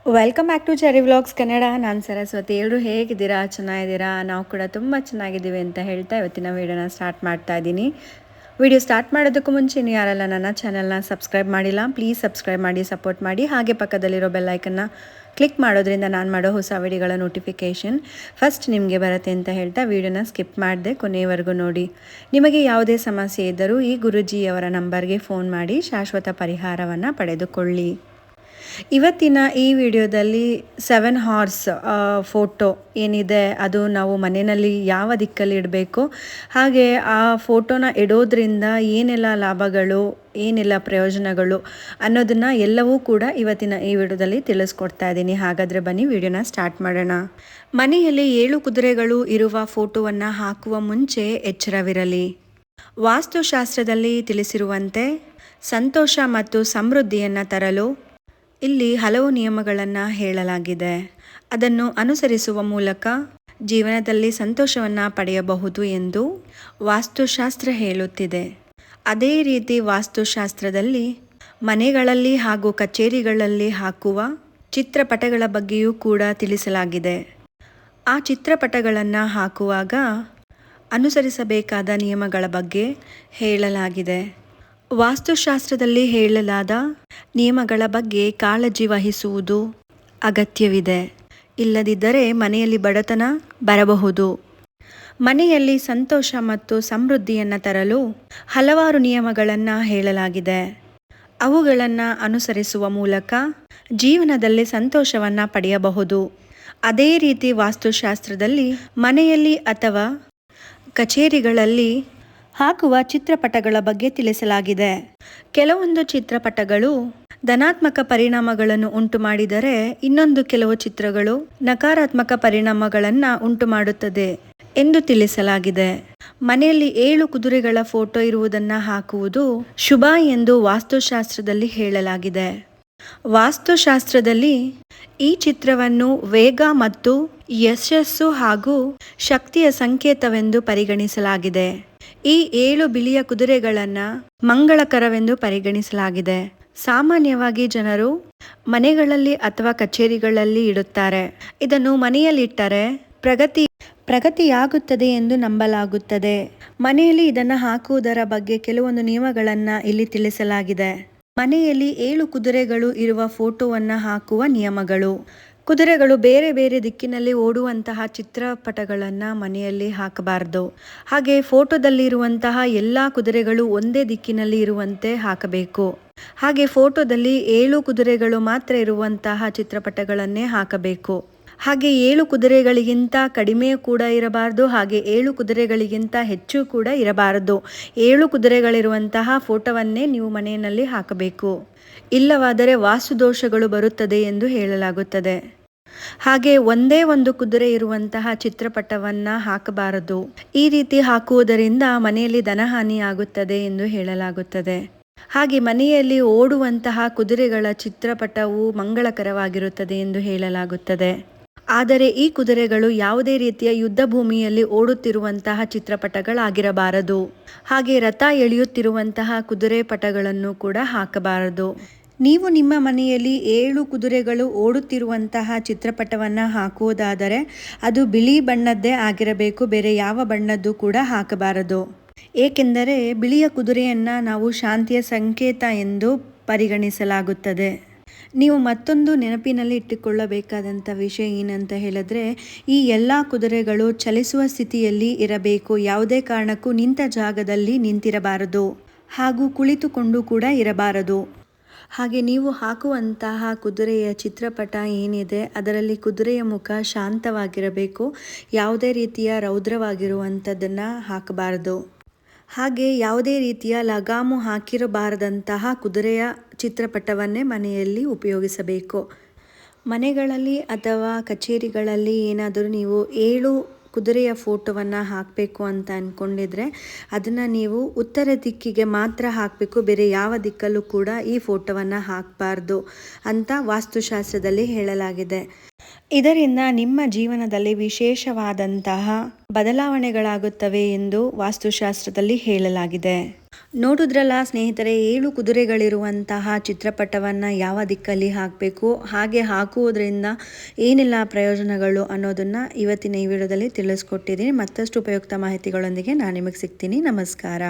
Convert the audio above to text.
Welcome back to cherry vlogs Kannada. ನಾನು ಸರಸ್ವತಿ. ಎಲ್ಲರೂ ಹೇಗಿದ್ದೀರಾ? ಚೆನ್ನಾಗಿದ್ದೀರಾ? ನಾವು ಕೂಡ ತುಂಬ ಚೆನ್ನಾಗಿದ್ದೀವಿ ಅಂತ ಹೇಳ್ತಾ ಇವತ್ತಿನ ವೀಡಿಯೋನ ಸ್ಟಾರ್ಟ್ ಮಾಡ್ತಾ ಇದ್ದೀನಿ. ವಿಡಿಯೋ ಸ್ಟಾರ್ಟ್ ಮಾಡೋದಕ್ಕೂ ಮುಂಚೆ ನೀವು ಯಾರೆಲ್ಲ ನನ್ನ ಚಾನಲ್ನ ಸಬ್ಸ್ಕ್ರೈಬ್ ಮಾಡಿಲ್ಲ, ಪ್ಲೀಸ್ ಸಬ್ಸ್ಕ್ರೈಬ್ ಮಾಡಿ, ಸಪೋರ್ಟ್ ಮಾಡಿ. ಹಾಗೆ ಪಕ್ಕದಲ್ಲಿರೋ ಬೆಲ್ಲೈಕನ್ನ ಕ್ಲಿಕ್ ಮಾಡೋದ್ರಿಂದ ನಾನು ಮಾಡೋ ಹೊಸ ವಿಡಿಯೋಗಳ ನೋಟಿಫಿಕೇಷನ್ ಫಸ್ಟ್ ನಿಮಗೆ ಬರುತ್ತೆ ಅಂತ ಹೇಳ್ತಾ ವಿಡಿಯೋನ ಸ್ಕಿಪ್ ಮಾಡಿದೆ, ಕೊನೆಯವರೆಗೂ ನೋಡಿ. ನಿಮಗೆ ಯಾವುದೇ ಸಮಸ್ಯೆ ಇದ್ದರೂ ಈ ಗುರೂಜಿಯವರ ನಂಬರ್ಗೆ ಫೋನ್ ಮಾಡಿ ಶಾಶ್ವತ ಪರಿಹಾರವನ್ನು ಪಡೆದುಕೊಳ್ಳಿ. ಇವತ್ತಿನ ಈ ವಿಡಿಯೋದಲ್ಲಿ 7 ಹಾರ್ಸ್ ಫೋಟೋ ಏನಿದೆ ಅದು ನಾವು ಮನೆಯಲ್ಲಿ ಯಾವ ದಿಕ್ಕಲ್ಲಿ ಇಡಬೇಕು, ಹಾಗೆ ಆ ಫೋಟೋನ ಇಡೋದ್ರಿಂದ ಏನೆಲ್ಲ ಲಾಭಗಳು, ಏನೆಲ್ಲ ಪ್ರಯೋಜನಗಳು ಅನ್ನೋದನ್ನು ಎಲ್ಲವೂ ಕೂಡ ಇವತ್ತಿನ ಈ ವಿಡಿಯೋದಲ್ಲಿ ತಿಳಿಸ್ಕೊಡ್ತಾ ಇದ್ದೀನಿ. ಹಾಗಾದರೆ ಬನ್ನಿ ವಿಡಿಯೋನ ಸ್ಟಾರ್ಟ್ ಮಾಡೋಣ. ಮನೆಯಲ್ಲಿ 7 ಕುದುರೆಗಳು ಇರುವ ಫೋಟೋವನ್ನು ಹಾಕುವ ಮುಂಚೆ ಎಚ್ಚರವಿರಲಿ. ವಾಸ್ತುಶಾಸ್ತ್ರದಲ್ಲಿ ತಿಳಿಸಿರುವಂತೆ ಸಂತೋಷ ಮತ್ತು ಸಮೃದ್ಧಿಯನ್ನು ತರಲು ಇಲ್ಲಿ ಹಲವು ನಿಯಮಗಳನ್ನು ಹೇಳಲಾಗಿದೆ. ಅದನ್ನು ಅನುಸರಿಸುವ ಮೂಲಕ ಜೀವನದಲ್ಲಿ ಸಂತೋಷವನ್ನು ಪಡೆಯಬಹುದು ಎಂದು ವಾಸ್ತುಶಾಸ್ತ್ರ ಹೇಳುತ್ತಿದೆ. ಅದೇ ರೀತಿ ವಾಸ್ತುಶಾಸ್ತ್ರದಲ್ಲಿ ಮನೆಗಳಲ್ಲಿ ಹಾಗೂ ಕಚೇರಿಗಳಲ್ಲಿ ಹಾಕುವ ಚಿತ್ರಪಟಗಳ ಬಗ್ಗೆಯೂ ಕೂಡ ತಿಳಿಸಲಾಗಿದೆ. ಆ ಚಿತ್ರಪಟಗಳನ್ನು ಹಾಕುವಾಗ ಅನುಸರಿಸಬೇಕಾದ ನಿಯಮಗಳ ಬಗ್ಗೆ ಹೇಳಲಾಗಿದೆ. ವಾಸ್ತುಶಾಸ್ತ್ರದಲ್ಲಿ ಹೇಳಲಾದ ನಿಯಮಗಳ ಬಗ್ಗೆ ಕಾಳಜಿ ವಹಿಸುವುದು ಅಗತ್ಯವಿದೆ. ಇಲ್ಲದಿದ್ದರೆ ಮನೆಯಲ್ಲಿ ಬಡತನ ಬರಬಹುದು. ಮನೆಯಲ್ಲಿ ಸಂತೋಷ ಮತ್ತು ಸಮೃದ್ಧಿಯನ್ನು ತರಲು ಹಲವಾರು ನಿಯಮಗಳನ್ನು ಹೇಳಲಾಗಿದೆ. ಅವುಗಳನ್ನು ಅನುಸರಿಸುವ ಮೂಲಕ ಜೀವನದಲ್ಲಿ ಸಂತೋಷವನ್ನು ಪಡೆಯಬಹುದು. ಅದೇ ರೀತಿ ವಾಸ್ತುಶಾಸ್ತ್ರದಲ್ಲಿ ಮನೆಯಲ್ಲಿ ಅಥವಾ ಕಚೇರಿಗಳಲ್ಲಿ ಹಾಕುವ ಚಿತ್ರಪಟಗಳ ಬಗ್ಗೆ ತಿಳಿಸಲಾಗಿದೆ. ಕೆಲವೊಂದು ಚಿತ್ರಪಟಗಳು ಧನಾತ್ಮಕ ಪರಿಣಾಮಗಳನ್ನು ಉಂಟು ಮಾಡಿದರೆ ಇನ್ನೊಂದು ಕೆಲವು ಚಿತ್ರಗಳು ನಕಾರಾತ್ಮಕ ಪರಿಣಾಮಗಳನ್ನು ಉಂಟು ಮಾಡುತ್ತದೆ ಎಂದು ತಿಳಿಸಲಾಗಿದೆ. ಮನೆಯಲ್ಲಿ 7 ಕುದುರೆಗಳ ಫೋಟೋ ಇರುವುದನ್ನು ಹಾಕುವುದು ಶುಭ ಎಂದು ವಾಸ್ತುಶಾಸ್ತ್ರದಲ್ಲಿ ಹೇಳಲಾಗಿದೆ. ವಾಸ್ತುಶಾಸ್ತ್ರದಲ್ಲಿ ಈ ಚಿತ್ರವನ್ನು ವೇಗ ಮತ್ತು ಯಶಸ್ಸು ಹಾಗೂ ಶಕ್ತಿಯ ಸಂಕೇತವೆಂದು ಪರಿಗಣಿಸಲಾಗಿದೆ. ಈ 7 ಬಿಳಿಯ ಕುದುರೆಗಳನ್ನು ಮಂಗಳಕರವೆಂದು ಪರಿಗಣಿಸಲಾಗಿದೆ. ಸಾಮಾನ್ಯವಾಗಿ ಜನರು ಮನೆಗಳಲ್ಲಿ ಅಥವಾ ಕಚೇರಿಗಳಲ್ಲಿ ಇಡುತ್ತಾರೆ. ಇದನ್ನು ಮನೆಯಲ್ಲಿಟ್ಟರೆ ಪ್ರಗತಿಯಾಗುತ್ತದೆ ಎಂದು ನಂಬಲಾಗುತ್ತದೆ. ಮನೆಯಲ್ಲಿ ಇದನ್ನು ಹಾಕುವುದರ ಬಗ್ಗೆ ಕೆಲವೊಂದು ನಿಯಮಗಳನ್ನು ಇಲ್ಲಿ ತಿಳಿಸಲಾಗಿದೆ. ಮನೆಯಲ್ಲಿ 7 ಕುದುರೆಗಳು ಇರುವ ಫೋಟೋವನ್ನು ಹಾಕುವ ನಿಯಮಗಳು. ಕುದುರೆಗಳು ಬೇರೆ ಬೇರೆ ದಿಕ್ಕಿನಲ್ಲಿ ಓಡುವಂತಹ ಚಿತ್ರಪಟಗಳನ್ನು ಮನೆಯಲ್ಲಿ ಹಾಕಬಾರದು. ಹಾಗೆ ಫೋಟೋದಲ್ಲಿರುವಂತಹ ಎಲ್ಲ ಕುದುರೆಗಳು ಒಂದೇ ದಿಕ್ಕಿನಲ್ಲಿ ಇರುವಂತೆ ಹಾಕಬೇಕು. ಹಾಗೆ ಫೋಟೋದಲ್ಲಿ 7 ಕುದುರೆಗಳು ಮಾತ್ರ ಇರುವಂತಹ ಚಿತ್ರಪಟಗಳನ್ನೇ ಹಾಕಬೇಕು. ಹಾಗೆ 7 ಕುದುರೆಗಳಿಗಿಂತ ಕಡಿಮೆ ಕೂಡ ಇರಬಾರದು, ಹಾಗೆ 7 ಕುದುರೆಗಳಿಗಿಂತ ಹೆಚ್ಚು ಕೂಡ ಇರಬಾರದು. 7 ಕುದುರೆಗಳಿರುವಂತಹ ಫೋಟೋವನ್ನೇ ನೀವು ಮನೆಯಲ್ಲಿ ಹಾಕಬೇಕು. ಇಲ್ಲವಾದರೆ ವಾಸ್ತುದೋಷಗಳು ಬರುತ್ತದೆ ಎಂದು ಹೇಳಲಾಗುತ್ತದೆ. ಹಾಗೆ ಒಂದೇ ಒಂದು ಕುದುರೆ ಇರುವಂತಹ ಚಿತ್ರಪಟವನ್ನು ಹಾಕಬಾರದು. ಈ ರೀತಿ ಹಾಕುವುದರಿಂದ ಮನೆಯಲ್ಲಿ ಧನಹಾನಿ ಆಗುತ್ತದೆ ಎಂದು ಹೇಳಲಾಗುತ್ತದೆ. ಹಾಗೆ ಮನೆಯಲ್ಲಿ ಓಡುವಂತಹ ಕುದುರೆಗಳ ಚಿತ್ರಪಟವು ಮಂಗಳಕರವಾಗಿರುತ್ತದೆ ಎಂದು ಹೇಳಲಾಗುತ್ತದೆ. ಆದರೆ ಈ ಕುದುರೆಗಳು ಯಾವುದೇ ರೀತಿಯ ಯುದ್ಧ ಭೂಮಿಯಲ್ಲಿ ಓಡುತ್ತಿರುವಂತಹ ಚಿತ್ರಪಟಗಳಾಗಿರಬಾರದು. ಹಾಗೆ ರಥ ಎಳೆಯುತ್ತಿರುವಂತಹ ಕುದುರೆ ಪಟಗಳನ್ನು ಕೂಡ ಹಾಕಬಾರದು. ನೀವು ನಿಮ್ಮ ಮನೆಯಲ್ಲಿ 7 ಕುದುರೆಗಳು ಓಡುತ್ತಿರುವಂತಹ ಚಿತ್ರಪಟವನ್ನು ಹಾಕುವುದಾದರೆ ಅದು ಬಿಳಿ ಬಣ್ಣದ್ದೇ ಆಗಿರಬೇಕು, ಬೇರೆ ಯಾವ ಬಣ್ಣದ್ದು ಕೂಡ ಹಾಕಬಾರದು. ಏಕೆಂದರೆ ಬಿಳಿಯ ಕುದುರೆಯನ್ನು ನಾವು ಶಾಂತಿಯ ಸಂಕೇತ ಎಂದು ಪರಿಗಣಿಸಲಾಗುತ್ತದೆ. ನೀವು ಮತ್ತೊಂದು ನೆನಪಿನಲ್ಲಿ ಇಟ್ಟುಕೊಳ್ಳಬೇಕಾದಂಥ ವಿಷಯ ಏನಂತ ಹೇಳಿದ್ರೆ, ಈ ಎಲ್ಲ ಕುದುರೆಗಳು ಚಲಿಸುವ ಸ್ಥಿತಿಯಲ್ಲಿ ಇರಬೇಕು. ಯಾವುದೇ ಕಾರಣಕ್ಕೂ ನಿಂತ ಜಾಗದಲ್ಲಿ ನಿಂತಿರಬಾರದು ಹಾಗೂ ಕುಳಿತುಕೊಂಡು ಕೂಡ ಇರಬಾರದು. ಹಾಗೆ ನೀವು ಹಾಕುವಂತಹ ಕುದುರೆಯ ಚಿತ್ರಪಟ ಏನಿದೆ ಅದರಲ್ಲಿ ಕುದುರೆಯ ಮುಖ ಶಾಂತವಾಗಿರಬೇಕು. ಯಾವುದೇ ರೀತಿಯ ರೌದ್ರವಾಗಿರುವಂಥದ್ದನ್ನು ಹಾಕಬಾರದು. ಹಾಗೆ ಯಾವುದೇ ರೀತಿಯ ಲಗಾಮು ಹಾಕಿರಬಾರದಂತಹ ಕುದುರೆಯ ಚಿತ್ರಪಟವನ್ನೇ ಮನೆಯಲ್ಲಿ ಉಪಯೋಗಿಸಬೇಕು. ಮನೆಗಳಲ್ಲಿ ಅಥವಾ ಕಚೇರಿಗಳಲ್ಲಿ ಏನಾದರೂ ನೀವು 7 ಕುದುರೆಯ ಫೋಟೋವನ್ನು ಹಾಕಬೇಕು ಅಂತ ಅಂದ್ಕೊಂಡಿದ್ರೆ ಅದನ್ನು ನೀವು ಉತ್ತರ ದಿಕ್ಕಿಗೆ ಮಾತ್ರ ಹಾಕಬೇಕು, ಬೇರೆ ಯಾವ ದಿಕ್ಕಲ್ಲೂ ಕೂಡ ಈ ಫೋಟೋವನ್ನು ಹಾಕಬಾರ್ದು ಅಂತ ವಾಸ್ತುಶಾಸ್ತ್ರದಲ್ಲಿ ಹೇಳಲಾಗಿದೆ. ಇದರಿಂದ ನಿಮ್ಮ ಜೀವನದಲ್ಲಿ ವಿಶೇಷವಾದಂತಹ ಬದಲಾವಣೆಗಳಾಗುತ್ತವೆ ಎಂದು ವಾಸ್ತುಶಾಸ್ತ್ರದಲ್ಲಿ ಹೇಳಲಾಗಿದೆ. ನೋಡಿದ್ರಲ್ಲ ಸ್ನೇಹಿತರೆ, 7 ಕುದುರೆಗಳಿರುವಂತಹ ಚಿತ್ರಪಟವನ್ನು ಯಾವ ದಿಕ್ಕಲ್ಲಿ ಹಾಕಬೇಕು, ಹಾಗೆ ಹಾಕುವುದರಿಂದ ಏನೆಲ್ಲ ಪ್ರಯೋಜನಗಳು ಅನ್ನೋದನ್ನು ಇವತ್ತಿನ ಈ ವಿಡಿಯೋದಲ್ಲಿ ತಿಳಿಸ್ಕೊಟ್ಟಿದ್ದೀನಿ. ಮತ್ತಷ್ಟು ಉಪಯುಕ್ತ ಮಾಹಿತಿಗಳೊಂದಿಗೆ ನಾನು ನಿಮಗೆ ಸಿಗ್ತೀನಿ. ನಮಸ್ಕಾರ.